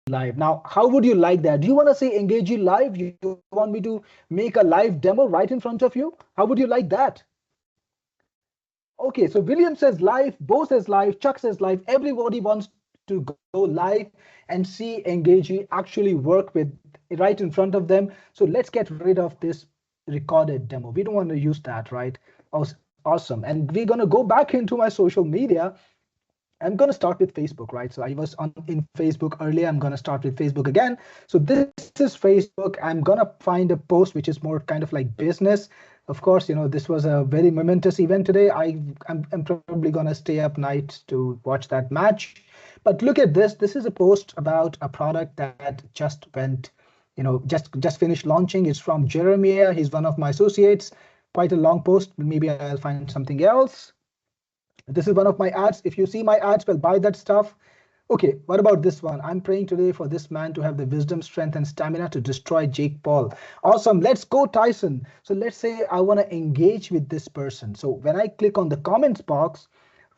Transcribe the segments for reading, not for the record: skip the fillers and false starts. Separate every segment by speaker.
Speaker 1: live. Now, how would you like that? Do you want to say Engagi live? You want me to make a live demo right in front of you? How would you like that? Okay, so William says live, Bo says live, Chuck says live. Everybody wants to go live and see Engagi actually work with right in front of them. So let's get rid of this recorded demo. We don't want to use that, right? Awesome. And we're going to go back into my social media. I'm going to start with Facebook, right? So I was in Facebook earlier. I'm going to start with Facebook again. So this is Facebook. I'm going to find a post which is more kind of like business. Of course, this was a very momentous event today. I'm probably going to stay up night to watch that match. But look at this. This is a post about a product that just went, just finished launching. It's from Jeremiah. He's one of my associates. Quite a long post. Maybe I'll find something else. This is one of my ads. If you see my ads, well, buy that stuff. Okay, what about this one? I'm praying today for this man to have the wisdom, strength, and stamina to destroy Jake Paul. Awesome. Let's go, Tyson. So let's say I want to engage with this person. So when I click on the comments box,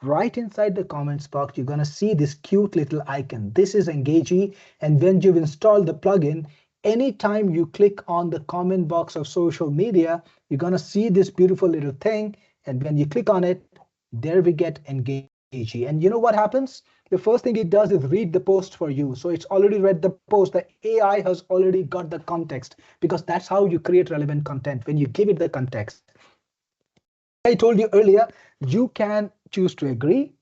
Speaker 1: right inside the comments box, you're going to see this cute little icon. This is Engagi. And when you've installed the plugin, anytime you click on the comment box of social media, you're going to see this beautiful little thing. And when you click on it, there we get Engagi. And you know what happens? The first thing it does is read the post for you. So it's already read the post. The AI has already got the context, because that's how you create relevant content, when you give it the context. I told you earlier, you can choose to agree,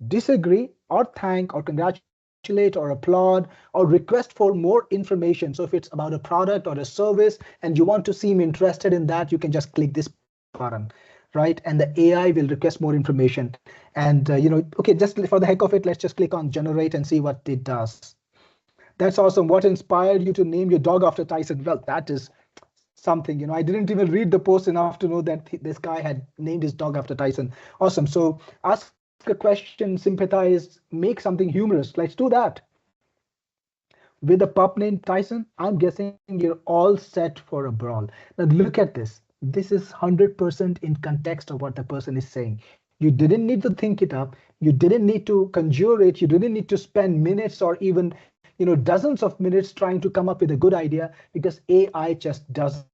Speaker 1: disagree, or thank, or congratulate, or applaud, or request for more information. So if it's about a product or a service and you want to seem interested in that, you can just click this button, right? And the AI will request more information. And okay, just for the heck of it, let's just click on generate and see what it does. That's awesome. What inspired you to name your dog after Tyson? Well, that is something. I didn't even read the post enough to know that this guy had named his dog after Tyson. Awesome. So ask a question, sympathize, make something humorous. Let's do that. With a pup named Tyson, I'm guessing you're all set for a brawl. Now look at this. This is 100% in context of what the person is saying. You didn't need to think it up. You didn't need to conjure it. You didn't need to spend minutes or even dozens of minutes trying to come up with a good idea, because AI just does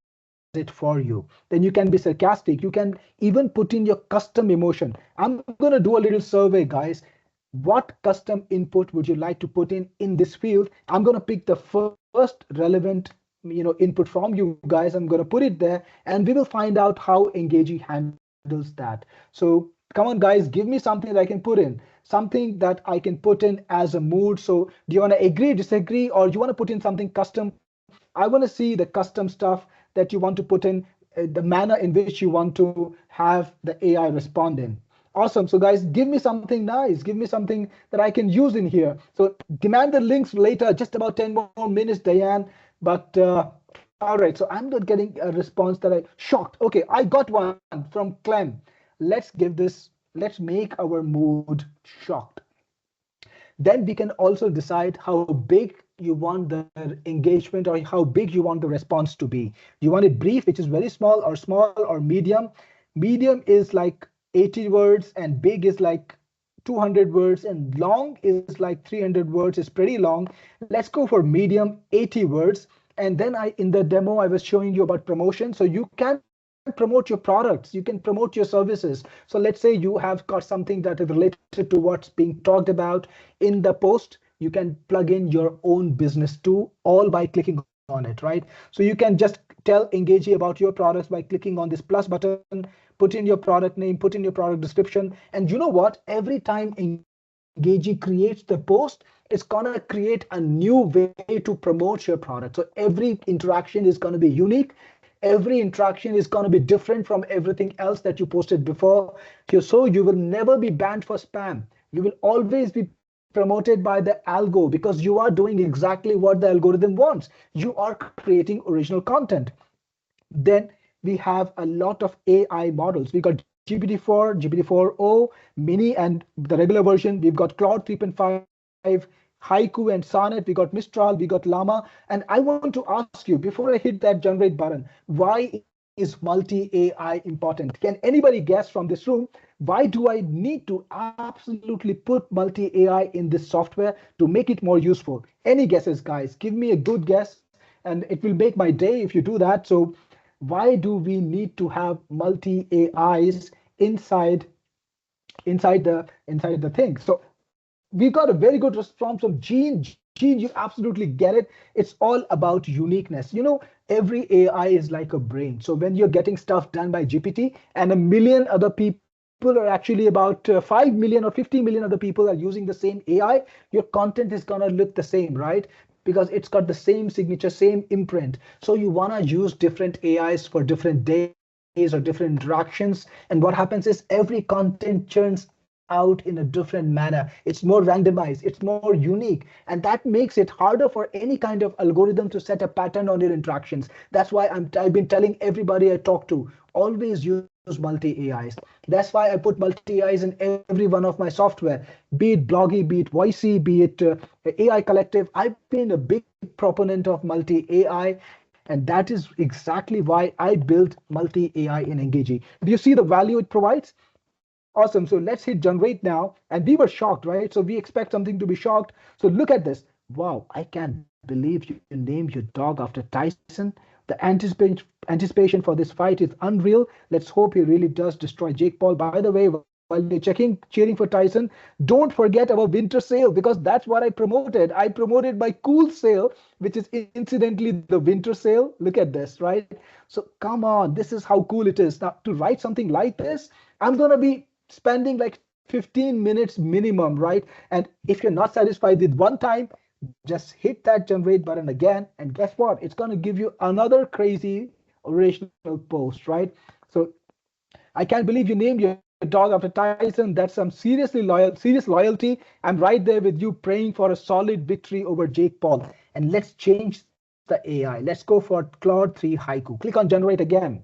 Speaker 1: it for you. Then you can be sarcastic. You can even put in your custom emotion. I'm going to do a little survey, guys. What custom input would you like to put in this field? I'm going to pick the first relevant input from you guys. I'm going to put it there, and we will find out how Engagi handles that. So come on, guys, give me something that I can put in, something that I can put in as a mood. So do you want to agree, disagree, or do you want to put in something custom? I want to see the custom stuff that you want to put in, the manner in which you want to have the AI respond in. Awesome. So guys, give me something nice. Give me something that I can use in here. So demand the links later, just about 10 more minutes, Diane. But all right, so I'm not getting a response that I shocked. Okay, I got one from Clem. Let's make our mood shocked. Then we can also decide how big you want the engagement, or how big you want the response to be. You want it brief, which is very small, or medium. Medium is like 80 words, and big is like 200 words, and long is like 300 words. It's pretty long. Let's go for medium, 80 words. And then in the demo, I was showing you about promotion. So you can promote your products, you can promote your services. So let's say you have got something that is related to what's being talked about in the post. You can plug in your own business too, all by clicking on it, right? So you can just tell Engagi about your products by clicking on this plus button, put in your product name, put in your product description. And you know what? Every time Engagi creates the post, it's gonna create a new way to promote your product. So every interaction is gonna be unique. Every interaction is going to be different from everything else that you posted before. So you will never be banned for spam. You will always be promoted by the algo, because you are doing exactly what the algorithm wants. You are creating original content. Then we have a lot of AI models. We got GPT-4, GPT-4o, Mini, and the regular version. We've got Claude 3.5, Haiku and Sonnet. We got Mistral, we got Llama. And I want to ask you, before I hit that generate button, why is multi-AI important? Can anybody guess from this room? Why do I need to absolutely put multi-AI in this software to make it more useful? Any guesses, guys? Give me a good guess, and it will make my day if you do that. So, why do we need to have multi-AIs inside the thing? So we got a very good response from Gene. Gene, you absolutely get it. It's all about uniqueness. Every AI is like a brain. So when you're getting stuff done by GPT and a million other people are actually about 5 million or 50 million other people are using the same AI, your content is gonna look the same, right? Because it's got the same signature, same imprint. So you wanna use different AIs for different days or different interactions. And what happens is every content churns out in a different manner. It's more randomized, it's more unique, and that makes it harder for any kind of algorithm to set a pattern on your interactions. That's why I've been telling everybody I talk to, always use multi-AIs. That's why I put multi-AIs in every one of my software, be it Bloggy, be it Voicey, be it AI Collective. I've been a big proponent of multi-AI, and that is exactly why I built multi-AI in Engagi. Do you see the value it provides? Awesome. So let's hit generate now. And we were shocked, right? So we expect something to be shocked. So look at this. Wow, I can't believe you named your dog after Tyson. The anticipation for this fight is unreal. Let's hope he really does destroy Jake Paul. By the way, while you're cheering for Tyson, don't forget our winter sale, because that's what I promoted. I promoted my cool sale, which is incidentally the winter sale. Look at this, right? So come on, this is how cool it is. Now, to write something like this, I'm gonna be spending like 15 minutes minimum, right? And if you're not satisfied with one time, just hit that generate button again, and guess what? It's gonna give you another crazy original post, right? So I can't believe you named your dog after Tyson. That's some serious loyalty. I'm right there with you, praying for a solid victory over Jake Paul. And let's change the AI. Let's go for Claude 3 Haiku. Click on generate again.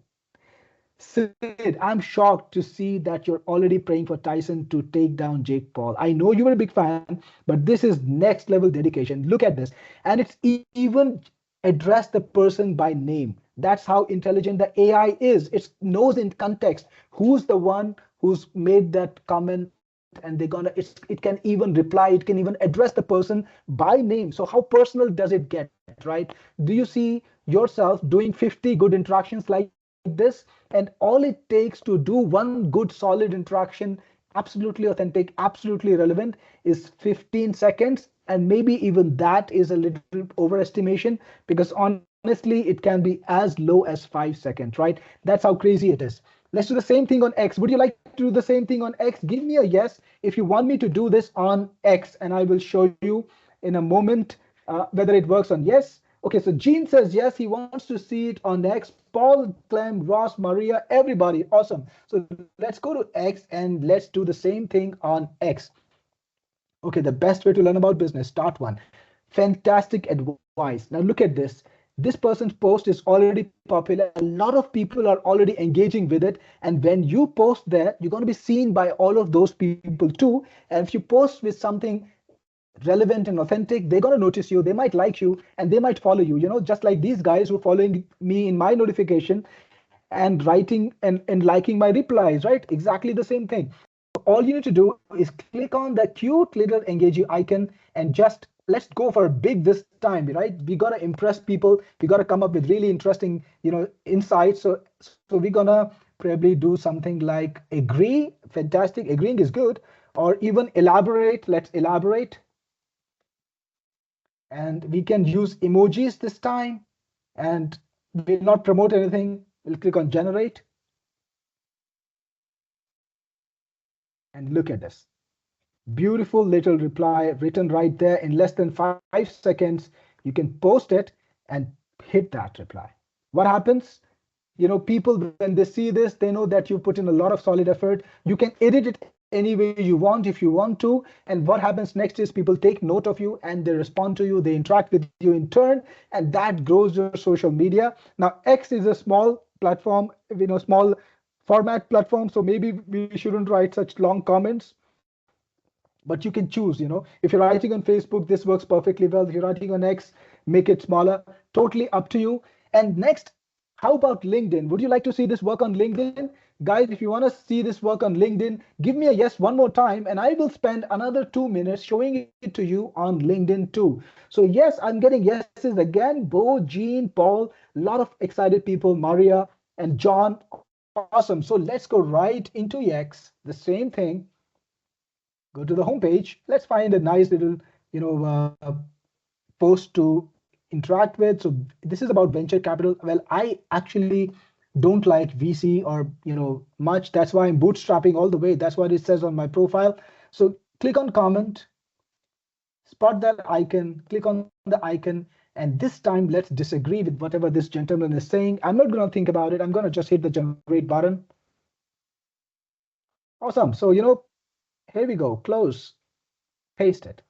Speaker 1: Sid, I'm shocked to see that you're already praying for Tyson to take down Jake Paul. I know you were a big fan, but this is next level dedication. Look at this. And it's even address the person by name. That's how intelligent the AI is. It knows in context who's the one who's made that comment, and it can even reply, it can even address the person by name. So how personal does it get, right? Do you see yourself doing 50 good interactions like this? And all it takes to do one good solid interaction, absolutely authentic, absolutely relevant, is 15 seconds. And maybe even that is a little overestimation, because honestly, it can be as low as 5 seconds, right? That's how crazy it is. Let's do the same thing on X. Would you like to do the same thing on X? Give me a yes if you want me to do this on X, and I will show you in a moment whether it works on yes. Okay, so Gene says yes, he wants to see it on X. Paul, Clem, Ross, Maria, everybody. Awesome. So let's go to X and let's do the same thing on X. Okay, the best way to learn about business, start one. Fantastic advice. Now look at this. This person's post is already popular. A lot of people are already engaging with it. And when you post there, you're going to be seen by all of those people too. And if you post with something relevant and authentic, they're going to notice you, they might like you, and they might follow you, just like these guys who are following me in my notification and writing and liking my replies, right? Exactly the same thing. So all you need to do is click on the cute little Engagi icon and just let's go for big this time, right? We got to impress people. We got to come up with really interesting, insights. So we're gonna probably do something like agree. Fantastic. Agreeing is good. Or even elaborate. Let's elaborate. And we can use emojis this time, and we'll not promote anything. We'll click on generate, and look at this beautiful little reply written right there in less than 5 seconds. You can post it and hit that reply. What happens? People, when they see this, they know that you put in a lot of solid effort. You can edit it any way you want if you want to. And what happens next is people take note of you and they respond to you, they interact with you in turn, and that grows your social media. Now, X is a small platform, small format platform, so maybe we shouldn't write such long comments, but you can choose. If you're writing on Facebook, this works perfectly well. If you're writing on X, make it smaller. Totally up to you. And next, How about LinkedIn? Would you like to see this work on LinkedIn? Guys, if you want to see this work on LinkedIn, give me a yes one more time and I will spend another 2 minutes showing it to you on LinkedIn too. So yes, I'm getting yeses again. Bo, Jean, Paul, a lot of excited people, Maria and John. Awesome. So let's go right into X, the same thing. Go to the homepage. Let's find a nice little, you know, post to interact with. So this is about venture capital. Well, I actually don't like VC or much. That's why I'm bootstrapping all the way. That's what it says on my profile. So click on comment, spot that icon, click on the icon, and this time let's disagree with whatever this gentleman is saying. I'm not going to think about it. I'm going to just hit the generate button. Awesome. So here we go. Close, paste it.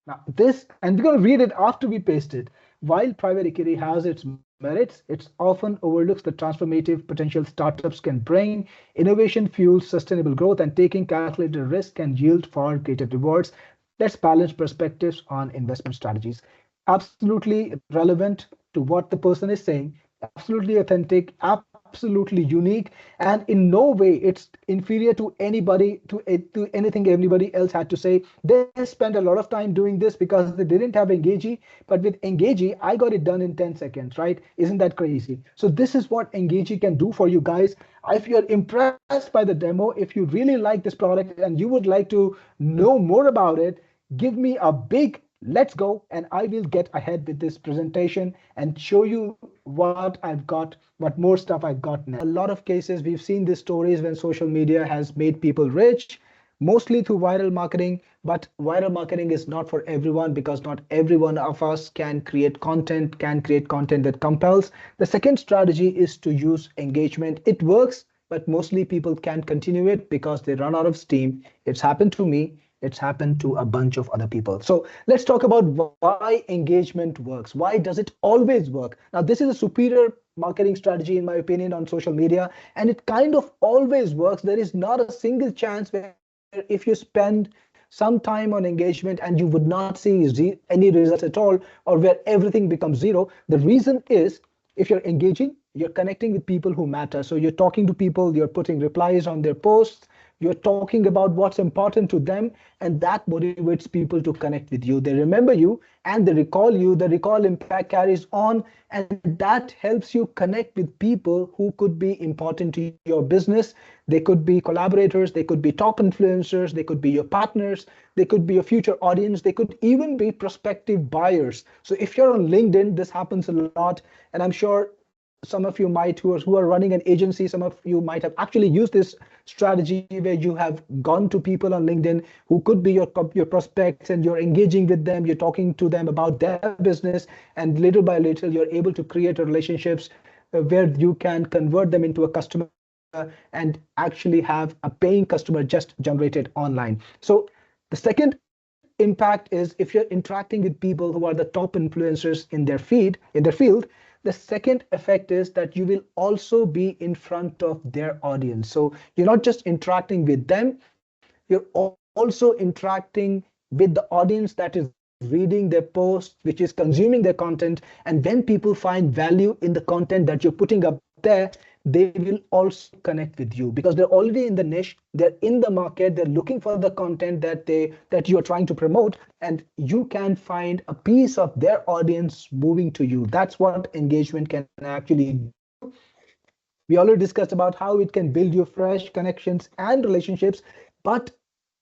Speaker 1: Now, this, and we're going to read it after we paste it. While private equity has its merits, it often overlooks the transformative potential startups can bring. Innovation fuels sustainable growth, and taking calculated risk can yield far greater rewards. Let's balance perspectives on investment strategies. Absolutely relevant to what the person is saying, absolutely authentic, absolutely unique, and in no way it's inferior to anybody, to anything anybody else had to say. They spent a lot of time doing this because they didn't have Engagi, but with Engagi I got it done in 10 seconds, right? Isn't that crazy? So this is what Engagi can do for you guys. If you're impressed by the demo, if you really like this product and you would like to know more about it, give me a big let's go and I will get ahead with this presentation and show you what I've got, what more stuff I've got now. A lot of cases we've seen these stories when social media has made people rich, mostly through viral marketing, but viral marketing is not for everyone because not every one of us can create content that compels. The second strategy is to use engagement. It works, but mostly people can't continue it because they run out of steam. It's happened to me. It's happened to a bunch of other people. So let's talk about why engagement works. Why does it always work? Now, this is a superior marketing strategy, in my opinion, on social media, and it kind of always works. There is not a single chance where if you spend some time on engagement and you would not see any results at all, or where everything becomes zero. The reason is if you're engaging, you're connecting with people who matter. So you're talking to people, you're putting replies on their posts, you're talking about what's important to them, and that motivates people to connect with you. They remember you and they recall you. The recall impact carries on, and that helps you connect with people who could be important to your business. They could be collaborators, they could be top influencers, they could be your partners, they could be your future audience, they could even be prospective buyers. So if you're on LinkedIn, this happens a lot, and I'm sure some of you might who are running an agency, some of you might have actually used this strategy where you have gone to people on LinkedIn who could be your prospects, and you're engaging with them, you're talking to them about their business, and little by little you're able to create relationships where you can convert them into a customer and actually have a paying customer just generated online. So the second impact is if you're interacting with people who are the top influencers in their field, the second effect is that you will also be in front of their audience. So you're not just interacting with them, you're also interacting with the audience that is reading their posts, which is consuming their content. And when people find value in the content that you're putting up there, they will also connect with you because they're already in the niche, they're in the market, they're looking for the content that you're trying to promote, and you can find a piece of their audience moving to you. That's what engagement can actually do. We already discussed about how it can build you fresh connections and relationships, but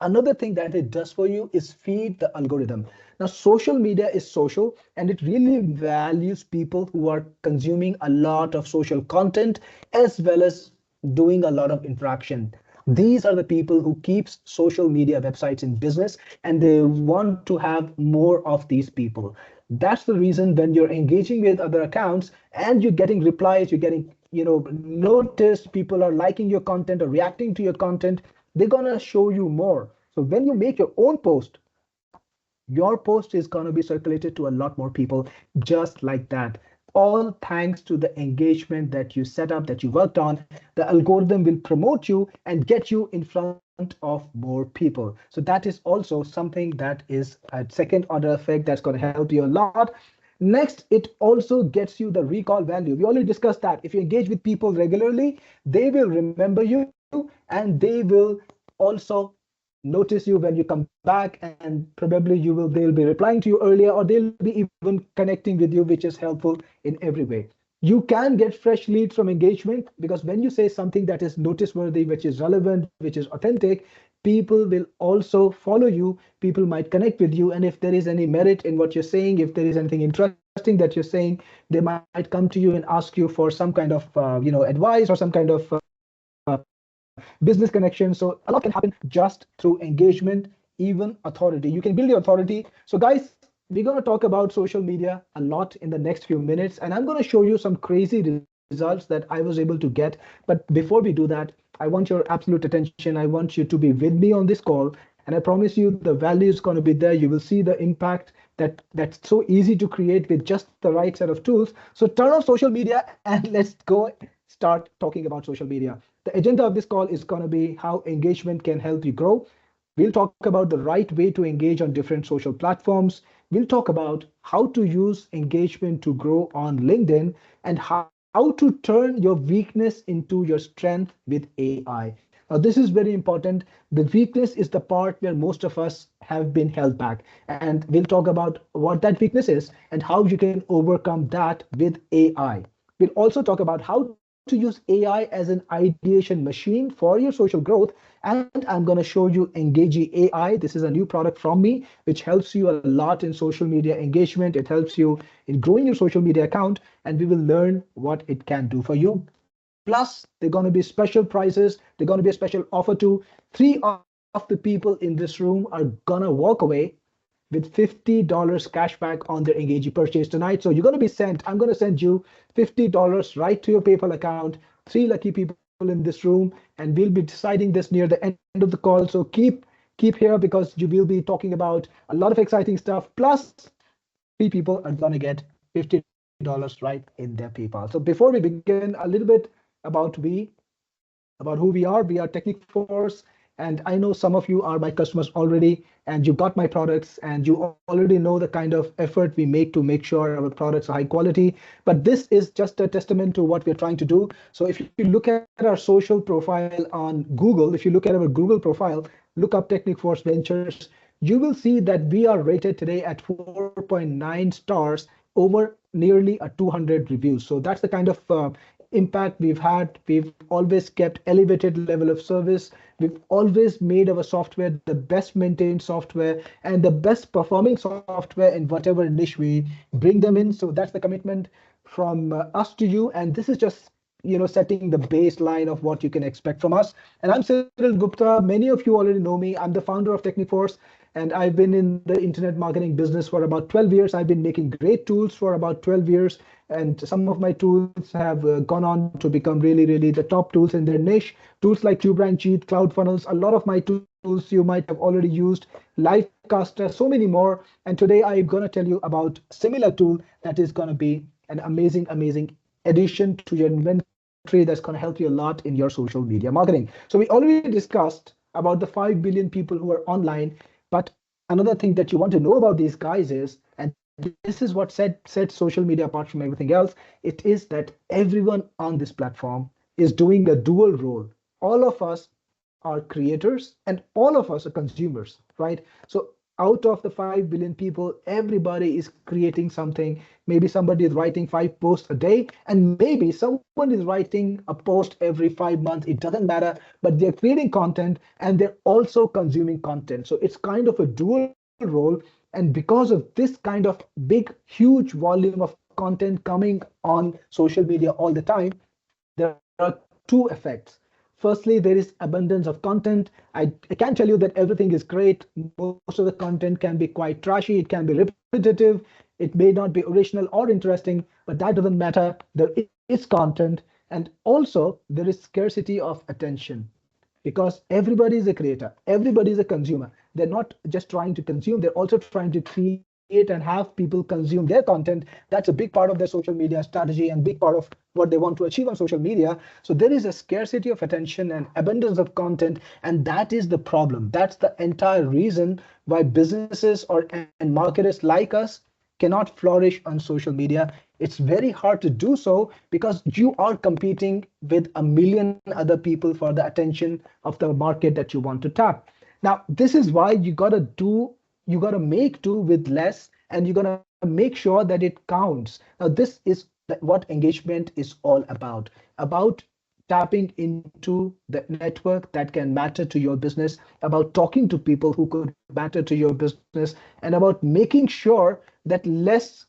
Speaker 1: another thing that it does for you is feed the algorithm. Now, social media is social, and it really values people who are consuming a lot of social content as well as doing a lot of interaction. These are the people who keeps social media websites in business, and they want to have more of these people. That's the reason when you're engaging with other accounts and you're getting replies, you're getting noticed, people are liking your content or reacting to your content, they're gonna show you more. So when you make your own post, your post is going to be circulated to a lot more people just like that. All thanks to the engagement that you set up, that you worked on. The algorithm will promote you and get you in front of more people. So that is also something that is a second order effect that's going to help you a lot. Next, it also gets you the recall value. We already discussed that. If you engage with people regularly, they will remember you and they will also notice you when you come back, and probably they'll be replying to you earlier, or they'll be even connecting with you, which is helpful in every way. You can get fresh leads from engagement, because when you say something that is noticeworthy, which is relevant, which is authentic, people will also follow you. People might connect with you, and if there is any merit in what you're saying, if there is anything interesting that you're saying, they might come to you and ask you for some kind of advice, or some kind of business connection. So a lot can happen just through engagement, even authority. You can build your authority. So guys, we're going to talk about social media a lot in the next few minutes, and I'm going to show you some crazy results that I was able to get. But before we do that, I want your absolute attention. I want you to be with me on this call, and I promise you the value is going to be there. You will see the impact that's so easy to create with just the right set of tools. So turn off social media and let's go start talking about social media. The agenda of this call is going to be how engagement can help you grow. We'll talk about the right way to engage on different social platforms. We'll talk about how to use engagement to grow on LinkedIn, and how to turn your weakness into your strength with AI. Now, this is very important. The weakness is the part where most of us have been held back. And we'll talk about what that weakness is and how you can overcome that with AI. We'll also talk about how to use AI as an ideation machine for your social growth. And I'm going to show you Engagi AI. This is a new product from me, which helps you a lot in social media engagement. It helps you in growing your social media account, and we will learn what it can do for you. Plus, they're going to be special prices. They're going to be a special offer too. Three of the people in this room are going to walk away with $50 cashback on their Engagi purchase tonight. So you're going to be sent, I'm going to send you $50 right to your PayPal account. Three lucky people in this room, and we'll be deciding this near the end of the call. So keep here, because you will be talking about a lot of exciting stuff. Plus, three people are going to get $50 right in their PayPal. So before we begin, a little bit about who we are. We are Technic Force, and I know some of you are my customers already, and you got my products, and you already know the kind of effort we make to make sure our products are high quality. But this is just a testament to what we're trying to do. So if you look at our social profile on Google, if you look at our Google profile, look up Technic Force Ventures, you will see that we are rated today at 4.9 stars over nearly a 200 reviews. So that's the kind of impact we've had. We've always kept elevated level of service. We've always made our software the best maintained software and the best performing software in whatever niche we bring them in. So that's the commitment from us to you. And this is just setting the baseline of what you can expect from us. And I'm Cyril Gupta. Many of you already know me. I'm the founder of Techniforce, and I've been in the internet marketing business for about 12 years. I've been making great tools for about 12 years, and some of my tools have gone on to become really the top tools in their niche. Tools like TubeRank, Cheat, CloudFunnels, a lot of my tools you might have already used, Livecaster, so many more. And today I'm going to tell you about similar tool that is going to be an amazing addition to your inventory that's going to help you a lot in your social media marketing. So we already discussed about the 5 billion people who are online, but another thing that you want to know about these guys is, and this is what sets social media apart from everything else, it is that everyone on this platform is doing a dual role. All of us are creators and all of us are consumers, right? So out of the 5 billion people, everybody is creating something. Maybe somebody is writing 5 posts a day, and maybe someone is writing a post every 5 months. It doesn't matter, but they're creating content and they're also consuming content. So it's kind of a dual role. And because of this kind of big, huge volume of content coming on social media all the time, there are two effects. Firstly, there is abundance of content. I can tell you that everything is great. Most of the content can be quite trashy, it can be repetitive, it may not be original or interesting, but that doesn't matter. There is content, and also there is scarcity of attention, because everybody is a creator, everybody is a consumer. They're not just trying to consume, they're also trying to create and have people consume their content. That's a big part of their social media strategy and big part of what they want to achieve on social media. So there is a scarcity of attention and abundance of content, and that is the problem. That's the entire reason why businesses or and marketers like us cannot flourish on social media. It's very hard to do so because you are competing with a million other people for the attention of the market that you want to tap. Now, this is why you gotta make do with less, and you're gonna make sure that it counts. Now, this is what engagement is all about tapping into the network that can matter to your business, about talking to people who could matter to your business, and about making sure that less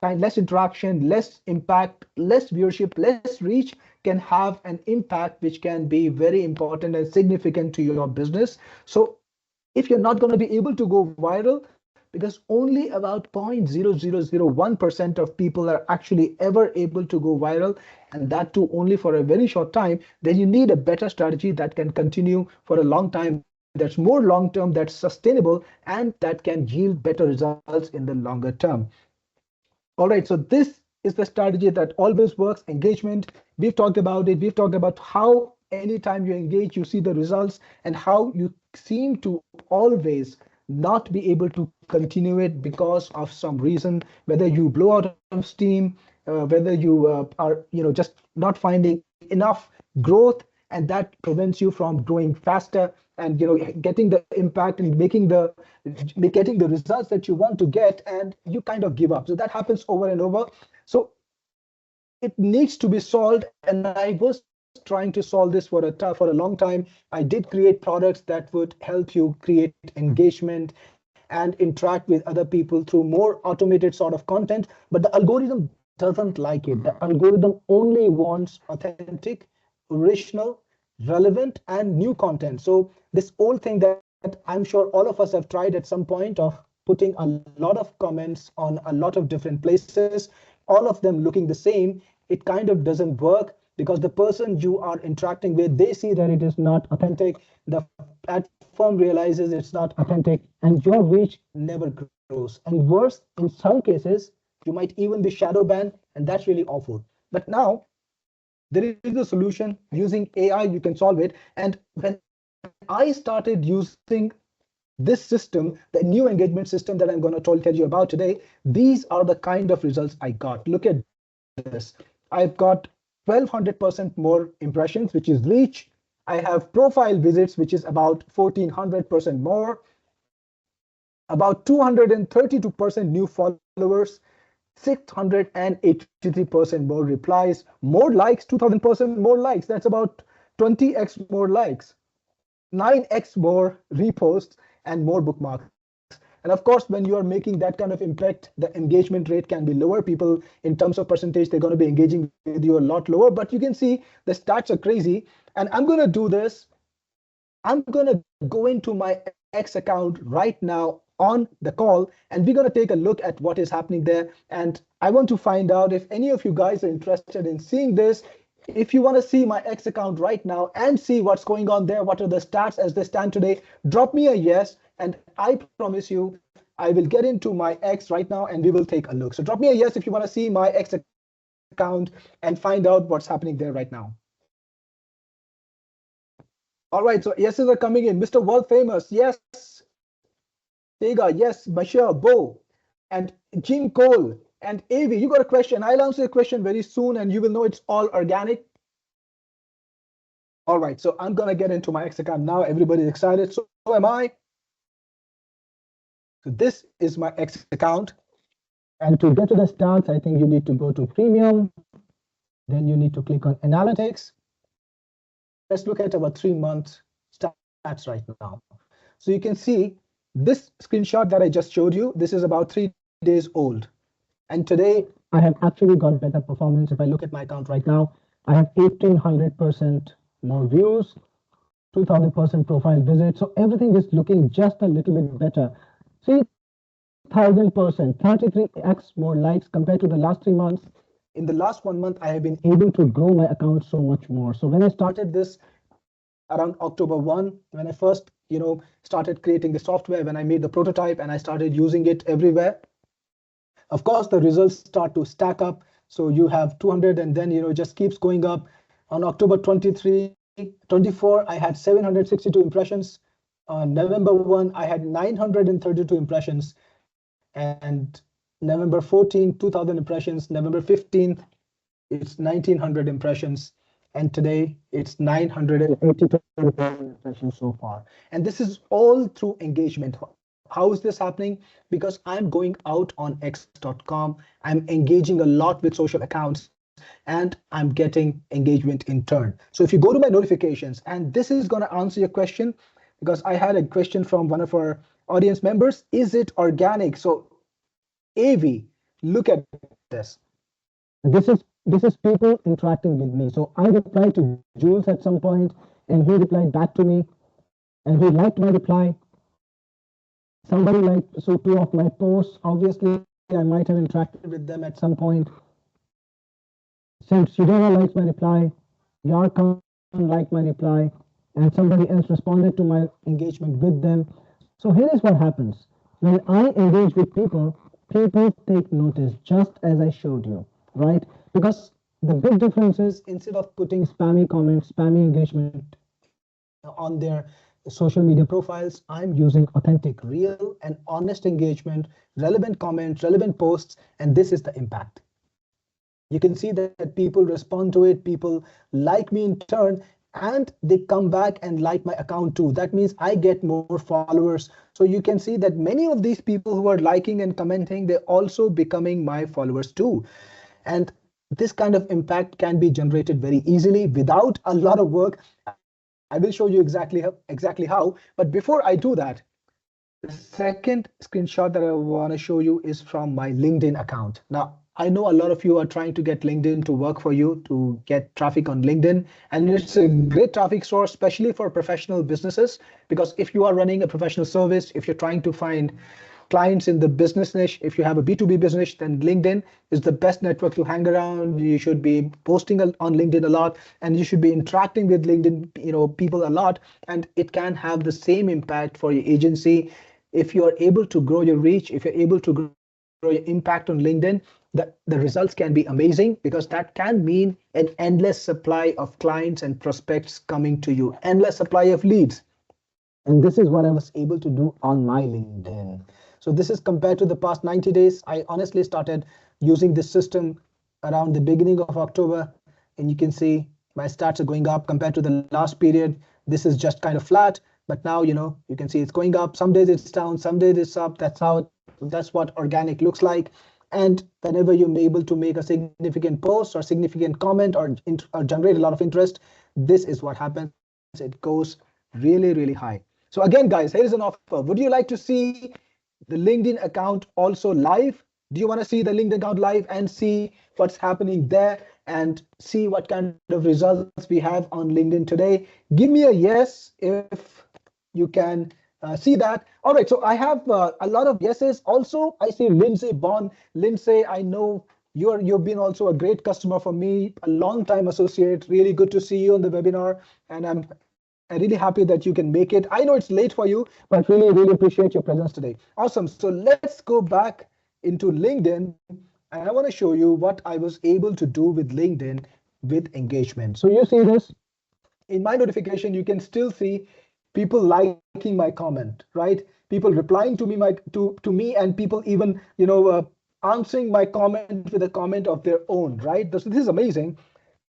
Speaker 1: interaction, less impact, less viewership, less reach can have an impact which can be very important and significant to your business. So if you're not going to be able to go viral, because only about 0.0001% of people are actually ever able to go viral, and that too only for a very short time, then you need a better strategy that can continue for a long time, that's more long term, that's sustainable, and that can yield better results in the longer term. All right, so this is the strategy that always works. Engagement, we've talked about it. We've talked about how anytime you engage, you see the results, and how you seem to always not be able to continue it because of some reason, whether you blow out of steam, whether you are just not finding enough growth, and that prevents you from growing faster and getting the impact and getting the results that you want to get, and you kind of give up. So that happens over and over. So it needs to be solved, and I was trying to solve this for a long time. I did create products that would help you create engagement and interact with other people through more automated sort of content, but the algorithm doesn't like it. The algorithm only wants authentic, original, relevant, and new content. So this whole thing that I'm sure all of us have tried at some point of putting a lot of comments on a lot of different places, all of them looking the same, it kind of doesn't work, because the person you are interacting with, they see that it is not authentic. The platform realizes it's not authentic, and your reach never grows. And worse, in some cases, you might even be shadow banned, and that's really awful. But now there is a solution. Using AI, you can solve it. And when I started using this system, the new engagement system that I'm going to tell you about today, these are the kind of results I got. Look at this. I've got 1200% more impressions, which is reach. I have profile visits, which is about 1400% more, about 232% new followers, 683% more replies, more likes, 2000% more likes. That's about 20x more likes, 9x more reposts, and more bookmarks. And of course, when you are making that kind of impact, the engagement rate can be lower. People, in terms of percentage, they're going to be engaging with you a lot lower. But you can see the stats are crazy. And I'm going to do this. I'm going to go into my X account right now on the call, and we're going to take a look at what is happening there. And I want to find out if any of you guys are interested in seeing this. If you want to see my X account right now and see what's going on there, what are the stats as they stand today, drop me a yes, and I promise you I will get into my X right now and we will take a look. So drop me a yes if you want to see my X account and find out what's happening there right now. All right, so yeses are coming in. Mr. World Famous, yes. Tega, yes. Bashir, Bo, and Jim Cole, and Avi, you got a question. I'll answer your question very soon, and you will know it's all organic. All right, so I'm gonna get into my X account now. Everybody's excited, so am I. So this is my X account. And to get to the stats, I think you need to go to Premium. Then you need to click on Analytics. Let's look at our 3-month stats right now. So you can see this screenshot that I just showed you. This is about 3 days old. And today I have actually got better performance. If I look at my account right now, I have 1800% more views, 2000% profile visits. So everything is looking just a little bit better. 3000%, 33x more likes compared to the last 3 months. In the last 1 month, I have been able to grow my account so much more. So when I started this around October 1, when I first, started creating the software, when I made the prototype and I started using it everywhere, of course, the results start to stack up. So you have 200, and then, it just keeps going up. On October 24, I had 762 impressions. On November 1, I had 932 impressions. And November 14th, 2000 impressions. November 15th, it's 1900 impressions. And today it's 982 impressions so far. And this is all through engagement. How is this happening? Because I'm going out on x.com. I'm engaging a lot with social accounts and I'm getting engagement in turn. So if you go to my notifications, and this is going to answer your question, because I had a question from one of our audience members, is it organic? So AV, look at this. This is people interacting with me. So I replied to Jules at some point, and he replied back to me, and he liked my reply. Somebody liked two of my posts. Obviously, I might have interacted with them at some point. Since Sudhana likes my reply, Yarkhan liked my reply, and somebody else responded to my engagement with them. So here is what happens. When I engage with people, people take notice, just as I showed you, right? Because the big difference is, instead of putting spammy comments, spammy engagement on their social media profiles, I'm using authentic, real, and honest engagement, relevant comments, relevant posts, and this is the impact. You can see that people respond to it, people like me in turn, and they come back and like my account too. That means I get more followers. So you can see that many of these people who are liking and commenting, they're also becoming my followers too. And this kind of impact can be generated very easily without a lot of work. I will show you exactly how. But before I do that, the second screenshot that I want to show you is from my LinkedIn account. Now, I know a lot of you are trying to get LinkedIn to work for you, to get traffic on LinkedIn, and it's a great traffic source, especially for professional businesses, because if you are running a professional service, if you're trying to find clients in the business niche, if you have a B2B business, then LinkedIn is the best network to hang around. You should be posting on LinkedIn a lot, and you should be interacting with LinkedIn, people a lot, and it can have the same impact for your agency. If you are able to grow your reach, if you're able to grow your impact on LinkedIn, the results can be amazing, because that can mean an endless supply of clients and prospects coming to you, endless supply of leads. And this is what I was able to do on my LinkedIn. So this is compared to the past 90 days. I honestly started using this system around the beginning of October, and you can see my stats are going up compared to the last period. This is just kind of flat, but now, you can see it's going up. Some days it's down, some days it's up. That's what organic looks like. And whenever you're able to make a significant post or significant comment, or generate a lot of interest, this is what happens. It goes really, really high. So again, guys, here is an offer. Would you like to see the LinkedIn account also live? Do you want to see the LinkedIn account live and see what's happening there and see what kind of results we have on LinkedIn today? Give me a yes if you can see that. All right, so I have a lot of yeses. Also, I see Lindsay Bond. Lindsay, I know you've been also a great customer for me, a long time associate. Really good to see you on the webinar, and I'm really happy that you can make it. I know it's late for you, but really, really appreciate your presence today. Awesome. So let's go back into LinkedIn, and I want to show you what I was able to do with LinkedIn with engagement. So you see this in my notification, you can still see people liking my comment, right? People replying to me, to me, and people even answering my comment with a comment of their own, right? This is amazing.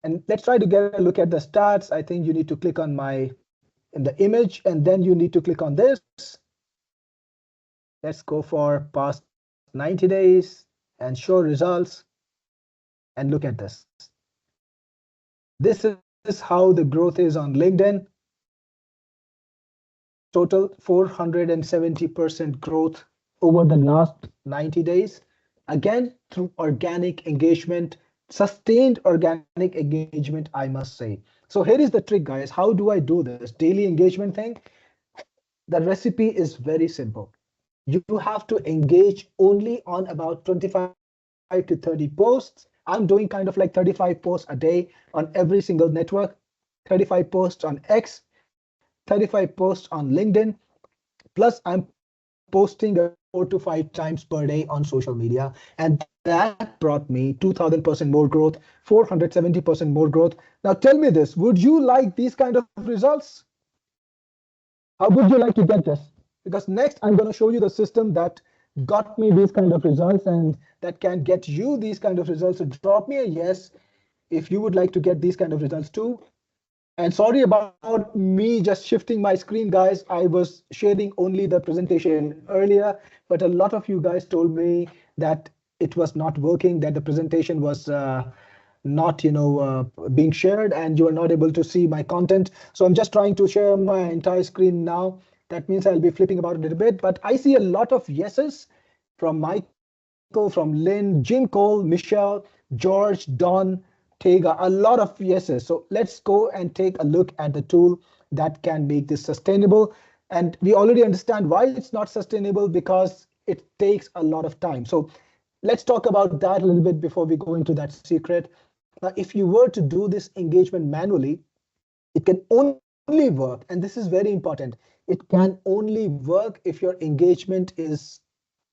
Speaker 1: And let's try to get a look at the stats. I think you need to click on in the image, and then you need to click on this. Let's go for past 90 days and show results, and look at this. This is how the growth is on LinkedIn. Total 470% growth over the last 90 days. Again, through organic engagement, sustained organic engagement, I must say. So here is the trick, guys. How do I do this daily engagement thing? The recipe is very simple. You have to engage only on about 25 to 30 posts. I'm doing kind of like 35 posts a day on every single network, 35 posts on X, 35 posts on LinkedIn, plus I'm posting about 4 to 5 times per day on social media. And that brought me 2000% more growth, 470% more growth. Now tell me this, would you like these kind of results? How would you like to get this? Because next I'm going to show you the system that got me these kind of results and that can get you these kind of results. So drop me a yes if you would like to get these kind of results too. And sorry about me just shifting my screen, guys. I was sharing only the presentation earlier, but a lot of you guys told me that it was not working, that the presentation was not, being shared, and you are not able to see my content. So I'm just trying to share my entire screen now. That means I'll be flipping about a little bit, but I see a lot of yeses from Michael, from Lynn, Jim Cole, Michelle, George, Don, Tega, a lot of yeses. So let's go and take a look at the tool that can make this sustainable. And we already understand why it's not sustainable, because it takes a lot of time. So let's talk about that a little bit before we go into that secret. Now, if you were to do this engagement manually, it can only work, and this is very important. It can only work if your engagement is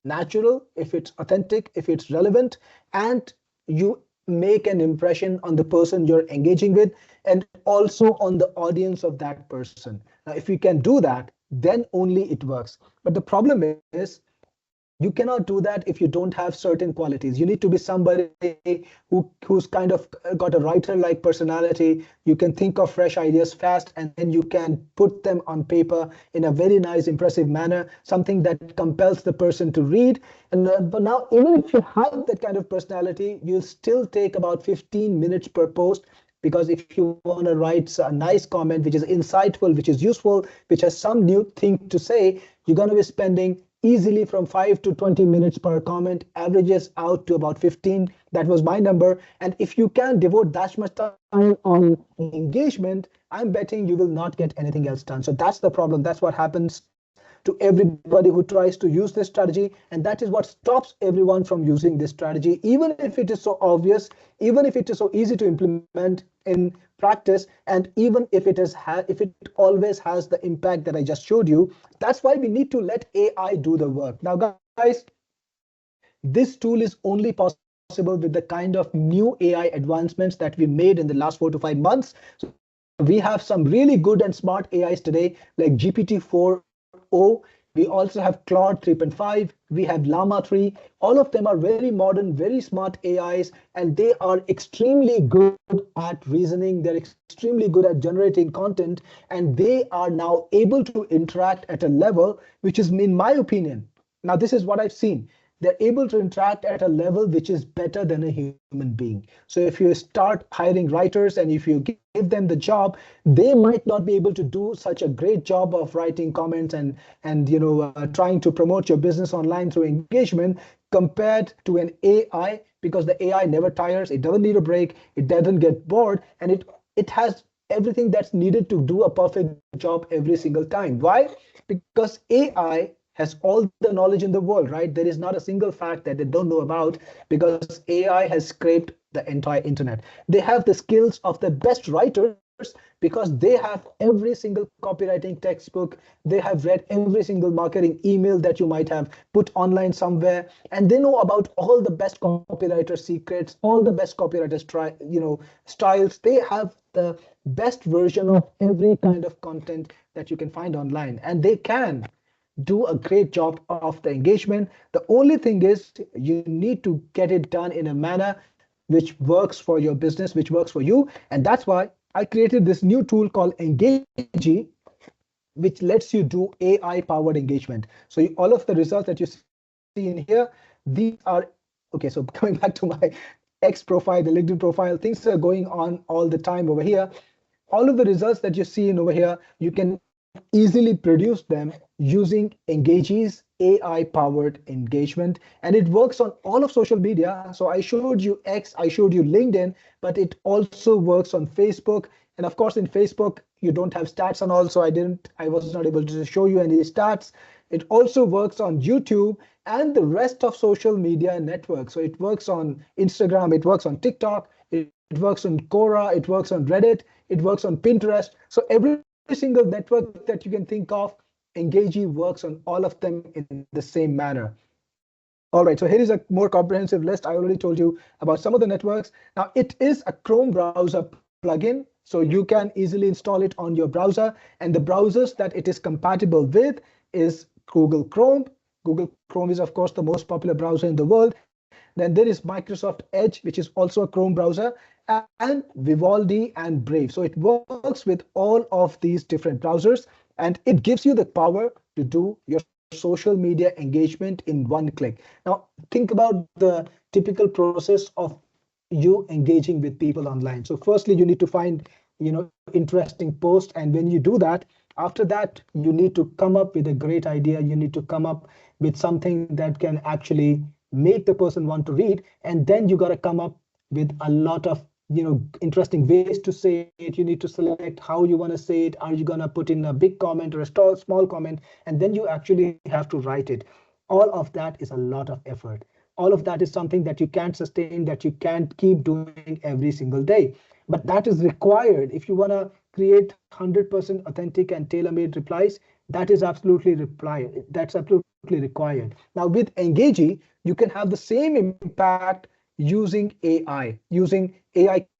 Speaker 1: natural, if it's authentic, if it's relevant, and you make an impression on the person you're engaging with and also on the audience of that person. Now, if you can do that, then only it works. But the problem is, you cannot do that if you don't have certain qualities. You need to be somebody who's kind of got a writer like personality. You can think of fresh ideas fast, and then you can put them on paper in a very nice, impressive manner, something that compels the person to read. And but now, even if you have that kind of personality, you'll still take about 15 minutes per post, because if you want to write a nice comment which is insightful, which is useful, which has some new thing to say, you're going to be spending easily from 5 to 20 minutes per comment, averages out to about 15. That was my number. And if you can devote that much time on engagement, I'm betting you will not get anything else done. So that's the problem. That's what happens to everybody who tries to use this strategy. And that is what stops everyone from using this strategy, even if it is so obvious, even if it is so easy to implement in practice, and even if if it always has the impact that I just showed you. That's why we need to let AI do the work. Now, guys, this tool is only possible with the kind of new AI advancements that we made in the last 4 to 5 months. So we have some really good and smart AIs today, like GPT-4o. We also have Claude 3.5. We have Llama 3. All of them are very modern, very smart AIs, and they are extremely good at reasoning. They're extremely good at generating content, and they are now able to interact at a level which is, in my opinion, now this is what I've seen. They're able to interact at a level which is better than a human being. So if you start hiring writers and if you give them the job, they might not be able to do such a great job of writing comments and trying to promote your business online through engagement compared to an AI, because the AI never tires, it doesn't need a break, it doesn't get bored, and it has everything that's needed to do a perfect job every single time. Why? Because AI has all the knowledge in the world, right? There is not a single fact that they don't know about, because AI has scraped the entire internet. They have the skills of the best writers, because they have every single copywriting textbook. They have read every single marketing email that you might have put online somewhere, and they know about all the best copywriter secrets, all the best copywriters styles. They have the best version of every kind of content that you can find online, and they can do a great job of the engagement. The only thing is, you need to get it done in a manner which works for your business, which works for you. And that's why I created this new tool called Engagi, which lets you do AI powered engagement. So all of the results that you see in here, these are okay. So coming back to my X profile, the LinkedIn profile, things are going on all the time over here. All of the results that you're seeing over here, you can easily produce them using Engagi's AI powered engagement, and it works on all of social media. So I showed you X, I showed you LinkedIn, but it also works on Facebook. And of course, in Facebook, you don't have stats and all, so I was not able to show you any stats. It also works on YouTube and the rest of social media networks. So it works on Instagram, it works on TikTok, it works on Quora, it works on Reddit, it works on Pinterest. So every single network that you can think of, Engagi works on all of them in the same manner. All right, so here is a more comprehensive list. I already told you about some of the networks. Now, it is a Chrome browser plugin, so you can easily install it on your browser. And the browsers that it is compatible with is Google Chrome, Google Chrome is, of course, the most popular browser in the world. Then there is Microsoft Edge, which is also a Chrome browser, and Vivaldi and Brave. So it works with all of these different browsers, and it gives you the power to do your social media engagement in one click. Now, think about the typical process of you engaging with people online. So firstly, you need to find, interesting post, and when you do that, after that, you need to come up with a great idea. You need to come up with something that can actually make the person want to read, and then you got to come up with a lot of interesting ways to say it. You need to select how you want to say it. Are you going to put in a big comment or a small comment, and then you actually have to write it. All of that is a lot of effort. All of that is something that you can't sustain, that you can't keep doing every single day. But that is required if you want to create 100% authentic and tailor-made replies. That is absolutely required. That's absolutely required. Now with Engagi, you can have the same impact using AI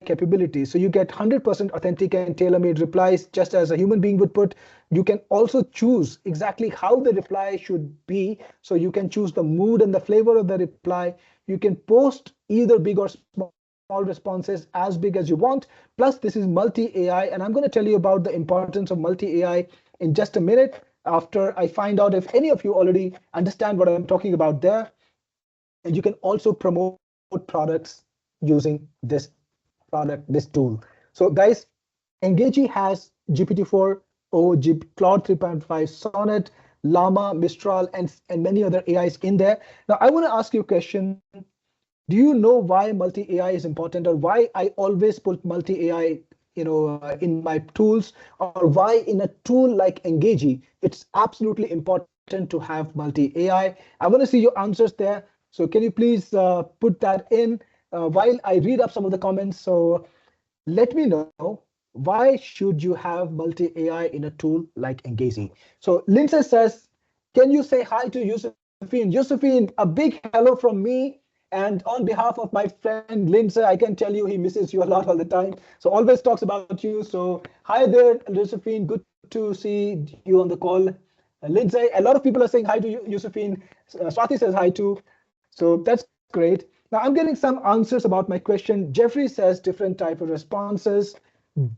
Speaker 1: capabilities. So you get 100% authentic and tailor-made replies, just as a human being would put. You can also choose exactly how the reply should be. So you can choose the mood and the flavor of the reply. You can post either big or small responses, as big as you want. Plus, this is multi-AI, and I'm going to tell you about the importance of multi-AI in just a minute after I find out if any of you already understand what I'm talking about there. And you can also promote products using this this tool. So guys, Engagi has GPT-4o, Claude 3.5, Sonnet, Llama, Mistral, and many other AIs in there. Now, I want to ask you a question. Do you know why multi-AI is important, or why I always put multi-AI in my tools, or why in a tool like Engagi, it's absolutely important to have multi-AI? I want to see your answers there. So can you please put that in while I read up some of the comments? So let me know, why should you have multi-AI in a tool like Engagi? So Lindsay says, can you say hi to Josephine? Josephine, a big hello from me. And on behalf of my friend Lindsay, I can tell you he misses you a lot all the time. So always talks about you. So hi there, Josephine. Good to see you on the call. Lindsay, a lot of people are saying hi to you, Josephine. Swati says hi too. So that's great. Now I'm getting some answers about my question. Jeffrey says different type of responses.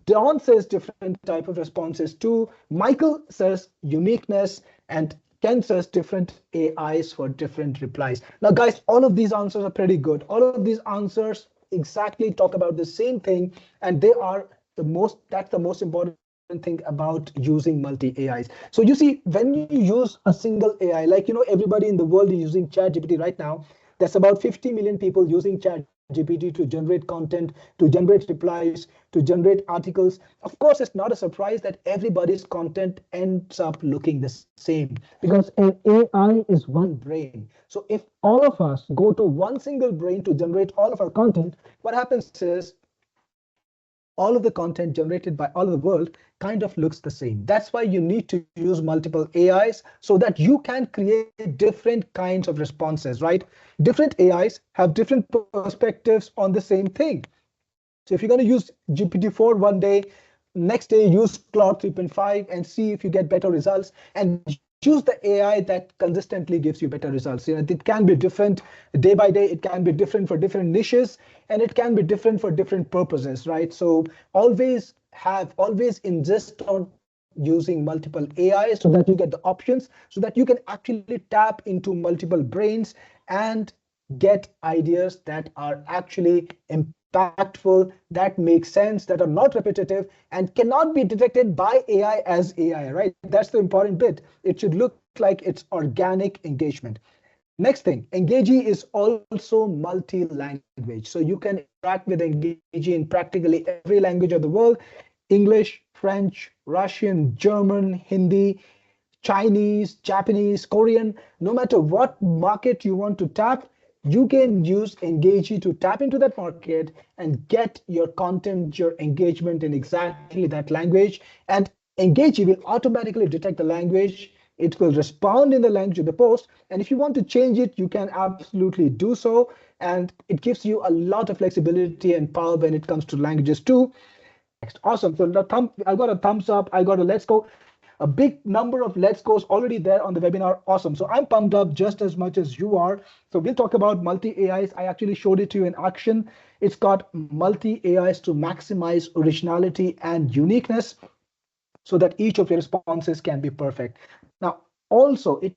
Speaker 1: Don says different type of responses too. Michael says uniqueness, and Ken says different AIs for different replies. Now, guys, all of these answers are pretty good. All of these answers exactly talk about the same thing, and they are that's the most important thing about using multi-AIs. So you see, when you use a single AI, like, everybody in the world is using ChatGPT right now. There's about 50 million people using ChatGPT to generate content, to generate replies, to generate articles. Of course, it's not a surprise that everybody's content ends up looking the same, because an AI is one brain. So if all of us go to one single brain to generate all of our content, what happens is all of the content generated by all of the world kind of looks the same. That's why you need to use multiple AIs, so that you can create different kinds of responses, right? Different AIs have different perspectives on the same thing. So if you're going to use GPT-4 one day, next day use Claude 3.5 and see if you get better results, and use the AI that consistently gives you better results. It can be different day by day. It can be different for different niches, and it can be different for different purposes, right? So always insist on using multiple AIs so that you get the options, so that you can actually tap into multiple brains and get ideas that are actually impactful, that make sense, that are not repetitive, and cannot be detected by AI as AI, right? That's the important bit. It should look like it's organic engagement. Next thing, Engagi is also multi-language. So you can interact with Engagi in practically every language of the world: English, French, Russian, German, Hindi, Chinese, Japanese, Korean. No matter what market you want to tap, you can use Engagi to tap into that market and get your content, your engagement in exactly that language. And Engagi will automatically detect the language. It will respond in the language of the post. And if you want to change it, you can absolutely do so. And it gives you a lot of flexibility and power when it comes to languages too. Next, awesome. So I got a thumbs up. I got a let's go. A big number of let's goes already there on the webinar. Awesome. So I'm pumped up just as much as you are. So we'll talk about multi AIs. I actually showed it to you in action. It's got multi AIs to maximize originality and uniqueness so that each of your responses can be perfect. Now, also, it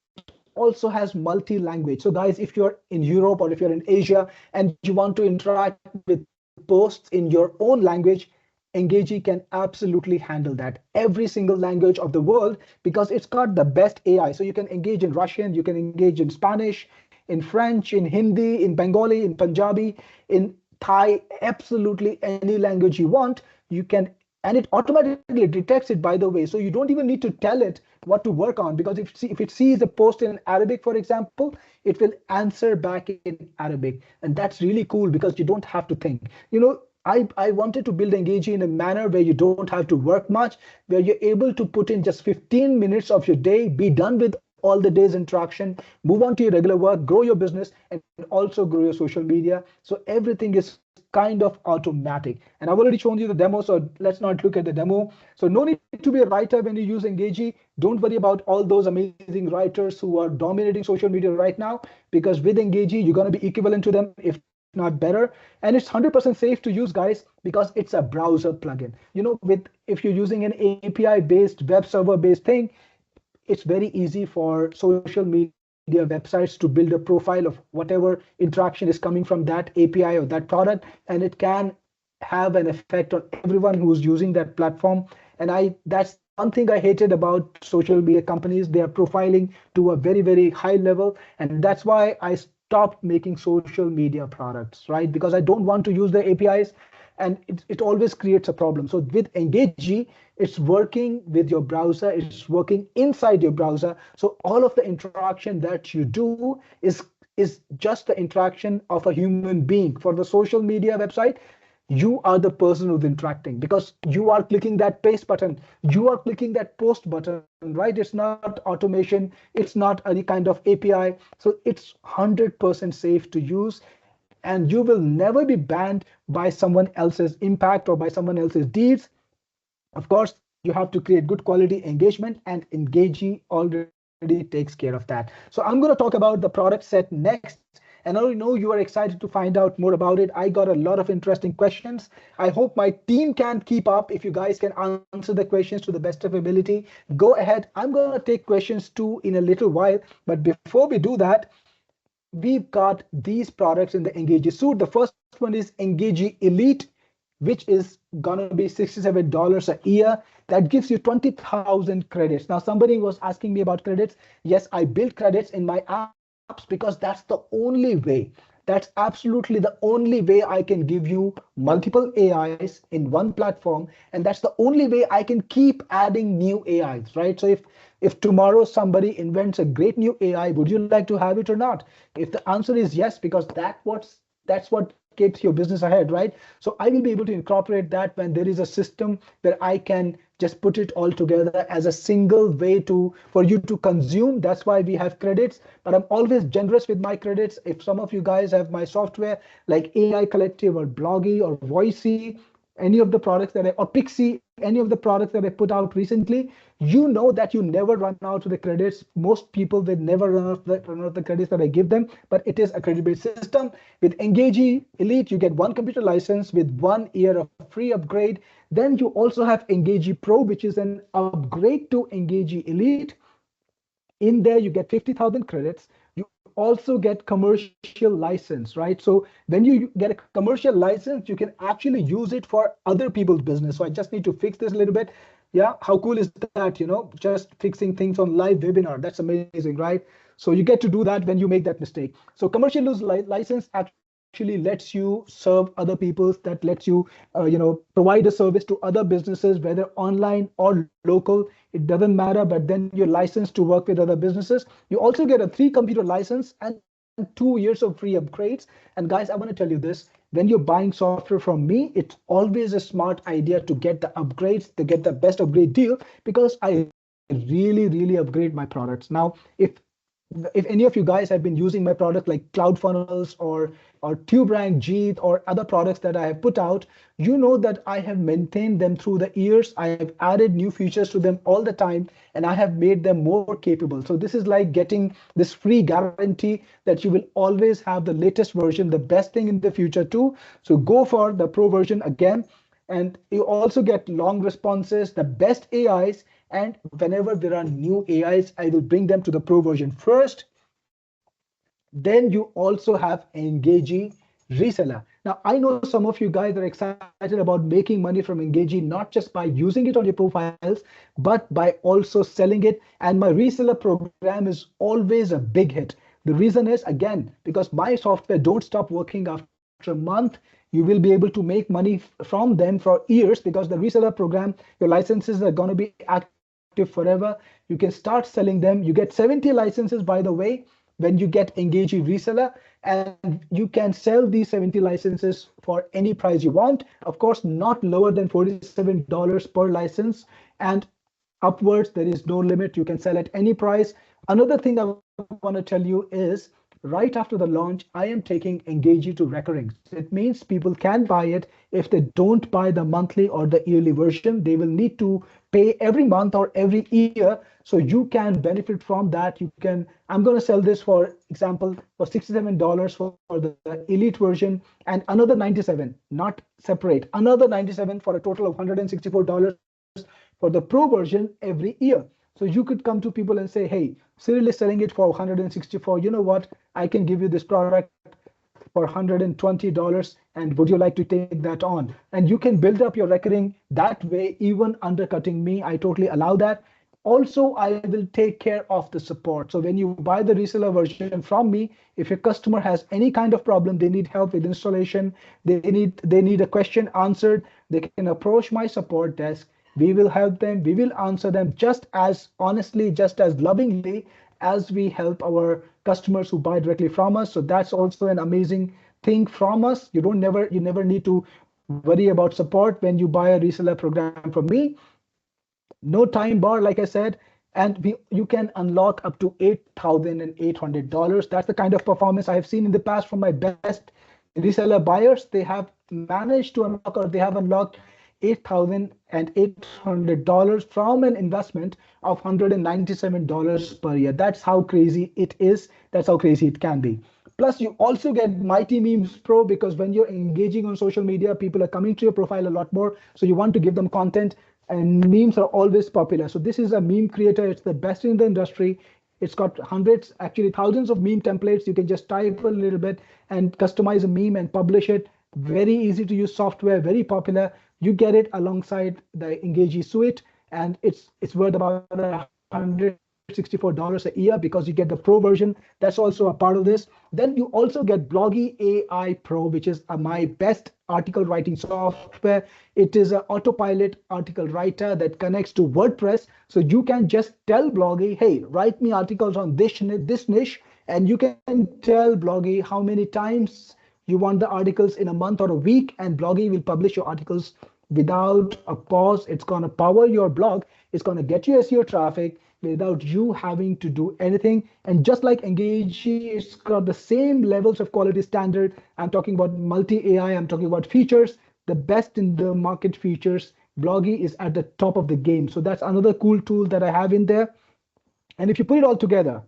Speaker 1: also has multi-language. So guys, if you're in Europe or if you're in Asia and you want to interact with posts in your own language, Engagi can absolutely handle that. Every single language of the world, because it's got the best AI. So you can engage in Russian, you can engage in Spanish, in French, in Hindi, in Bengali, in Punjabi, in Thai, absolutely any language you want, you can, and it automatically detects it, by the way. So you don't even need to tell it what to work on, because if it sees a post in Arabic, for example, it will answer back in Arabic. And that's really cool because you don't have to think. I wanted to build Engagi in a manner where you don't have to work much, where you're able to put in just 15 minutes of your day, be done with all the day's interaction, move on to your regular work, grow your business, and also grow your social media. So everything is kind of automatic. And I've already shown you the demo, so let's not look at the demo. So no need to be a writer when you use Engagi. Don't worry about all those amazing writers who are dominating social media right now, because with Engagi, you're going to be equivalent to them, if not better. And it's 100% safe to use, guys, because it's a browser plugin. If you're using an API based web server based thing, it's very easy for social media websites to build a profile of whatever interaction is coming from that API or that product, and it can have an effect on everyone who's using that platform. And that's one thing I hated about social media companies. They are profiling to a very, very high level, and that's why I stopped making social media products, right? Because I don't want to use the APIs, and it always creates a problem. So with Engagi, it's working with your browser, it's working inside your browser. So all of the interaction that you do is just the interaction of a human being. For the social media website, you are the person who's interacting, because you are clicking that paste button, you are clicking that post button, right? It's not automation, it's not any kind of API. So it's 100% safe to use, and you will never be banned by someone else's impact or by someone else's deeds. Of course, you have to create good quality engagement, and Engagi already takes care of that. So I'm going to talk about the product set next. And I know you are excited to find out more about it. I got a lot of interesting questions. I hope my team can keep up. If you guys can answer the questions to the best of ability, go ahead. I'm going to take questions too in a little while. But before we do that, we've got these products in the Engagi suite. The first one is Engagi Elite, which is gonna be $67 a year. That gives you 20,000 credits. Now, somebody was asking me about credits. Yes, I build credits in my apps because that's the only way. That's absolutely the only way I can give you multiple AIs in one platform, and that's the only way I can keep adding new AIs, right? So if tomorrow somebody invents a great new AI, would you like to have it or not? If the answer is yes, because that's what keeps your business ahead, right? So I will be able to incorporate that when there is a system where I can just put it all together as a single way for you to consume. That's why we have credits, but I'm always generous with my credits. If some of you guys have my software like AI Collective or Bloggy or Voicey, any of the products or Pixie, any of the products that I put out recently, you know that you never run out of the credits. Most people will never run out of the credits that I give them, but it is a credit-based system. With Engagi Elite, you get one computer license with 1 year of free upgrade. Then you also have Engagi Pro, which is an upgrade to Engagi Elite. In there, you get 50,000 credits. You also get commercial license, right? So when you get a commercial license, you can actually use it for other people's business. So I just need to fix this a little bit. Yeah, how cool is that? Just fixing things on live webinar. That's amazing, right? So you get to do that when you make that mistake. So commercial use license actually lets you serve other people's, that lets you, provide a service to other businesses, whether online or local. It doesn't matter, but then you're licensed to work with other businesses. You also get a 3 computer license and 2 years of free upgrades. And guys, I want to tell you this. When you're buying software from me, it's always a smart idea to get the upgrades, to get the best upgrade deal, because I really, really upgrade my products. Now, if if any of you guys have been using my product like CloudFunnels or TubeRank, Jeet, or other products that I have put out, you know that I have maintained them through the years. I have added new features to them all the time, and I have made them more capable. So this is like getting this free guarantee that you will always have the latest version, the best thing in the future too. So go for the pro version again. And you also get long responses, the best AIs, and whenever there are new AIs, I will bring them to the pro version first. Then you also have Engagi reseller. Now, I know some of you guys are excited about making money from Engagi, not just by using it on your profiles, but by also selling it. And my reseller program is always a big hit. The reason is, again, because my software don't stop working after a month. You will be able to make money from them for years, because the reseller program, your licenses are going to be active forever. You can start selling them. You get 70 licenses, by the way, when you get Engagi reseller, and you can sell these 70 licenses for any price you want. Of course, not lower than $47 per license, and upwards there is no limit. You can sell at any price. Another thing I want to tell you is, right after the launch, I am taking Engagi to recurring. It means people can buy it. If they don't buy the monthly or the yearly version, they will need to pay every month or every year. So you can benefit from that. You can, I'm going to sell this, for example, for $67 for the elite version, and another 97, not separate, another 97 for a total of $164 for the pro version every year. So you could come to people and say, hey, Cyril is selling it for 164. You know what? I can give you this product for $120, and would you like to take that on? And you can build up your recurring that way, even undercutting me. I totally allow that. Also, I will take care of the support. So when you buy the reseller version from me, if your customer has any kind of problem, they need help with installation, they need a question answered, they can approach my support desk. We will help them. We will answer them just as honestly, just as lovingly as we help our customers who buy directly from us. So that's also an amazing thing from us. You never need to worry about support when you buy a reseller program from me. No time bar, like I said, and you can unlock up to $8,800. That's the kind of performance I have seen in the past from my best reseller buyers. They have managed to unlock, or they have unlocked $8,800 from an investment of $197 per year. That's how crazy it is. That's how crazy it can be. Plus, you also get Mighty Memes Pro, because when you're engaging on social media, people are coming to your profile a lot more. So you want to give them content, and memes are always popular. So this is a meme creator. It's the best in the industry. It's got hundreds, actually thousands of meme templates. You can just type a little bit and customize a meme and publish it. Very easy to use software, very popular. You get it alongside the Engagi suite, and it's worth about $164 a year, because you get the pro version. That's also a part of this. Then you also get Bloggy AI Pro, which is my best article writing software. It is an autopilot article writer that connects to WordPress. So you can just tell Bloggy, hey, write me articles on this niche, and you can tell Bloggy how many times you want the articles in a month or a week, and Bloggy will publish your articles without a pause. It's going to power your blog. It's going to get you SEO traffic without you having to do anything. And just like Engagi, it's got the same levels of quality standard. I'm talking about multi-AI. I'm talking about features, the best in the market features. Bloggy is at the top of the game. So that's another cool tool that I have in there. And if you put it all together,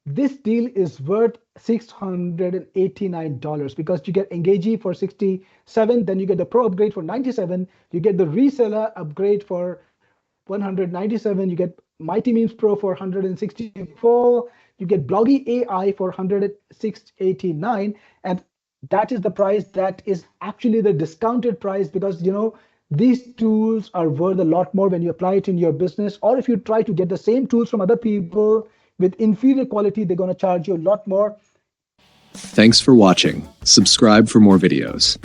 Speaker 1: this deal is worth $689, because you get Engagi for 67, then you get the pro upgrade for 97, you get the reseller upgrade for 197, you get Mighty Memes Pro for 164, you get Bloggy AI for 189, and that is the price. That is actually the discounted price, because these tools are worth a lot more when you apply it in your business, or if you try to get the same tools from other people with inferior quality, they're going to charge you a lot more.
Speaker 2: Thanks for watching. Subscribe for more videos.